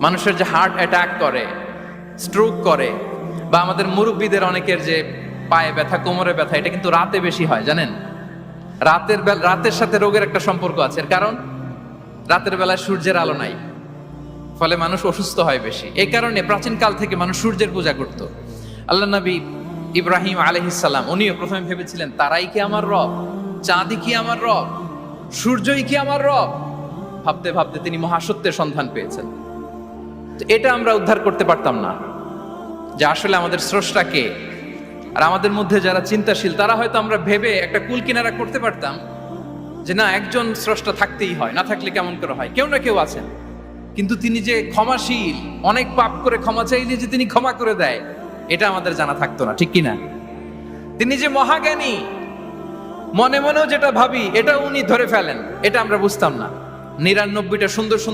মানুষের যে heart attack করে, স্ট্রোক করে, বা আমাদের মুরব্বীদের অনেকের যে পায়ে ব্যথা, কোমরে ব্যথা, এটা কিন্তু রাতে বেশি হয়, জানেন? রাতের সাথে রোগের একটা সম্পর্ক আছে। এর কারণ রাতের বেলায় সূর্যের আলো নাই, ফলে মানুষ অসুস্থ হয় বেশি। এই কারণে প্রাচীনকাল থেকে মানুষ সূর্যের পূজা করত। আল্লাহ নবী ইব্রাহিম আলাইহিস সালাম উনিও প্রথমে ভেবেছিলেন তারাই কি আমার রব, চাঁদই কি আমার রব, সূর্যই কি আমার রব। ভাবতে ভাবতে তিনি মহাসত্যের সন্ধান পেয়েছেন। তো এটা আমরা উদ্ধার করতে পারতাম না যে আসলে আমাদের স্রষ্টা কে। আর আমাদের মধ্যে যারা চিন্তাশীল তারা হয়তো আমরা ভেবে একটা কুল কিনারা করতে পারতাম যে না, একজন স্রষ্টা থাকতেই হয়, না থাকলে কেমন করে হয়, কেউ না কেউ আছেন। কিন্তু তিনি যে ক্ষমাশীল, অনেক পাপ করে ক্ষমা চাইলে যে তিনি ক্ষমা করে দেয়, এটা আমাদের জানা থাকতো না, ঠিক কিনা? তিনি যে মহাজ্ঞানী, মনে মনেও যেটা ভাবি এটা উনি ধরে ফেলেন, এটা আমরা বুঝতাম না। 99টা সুন্দর সুন্দর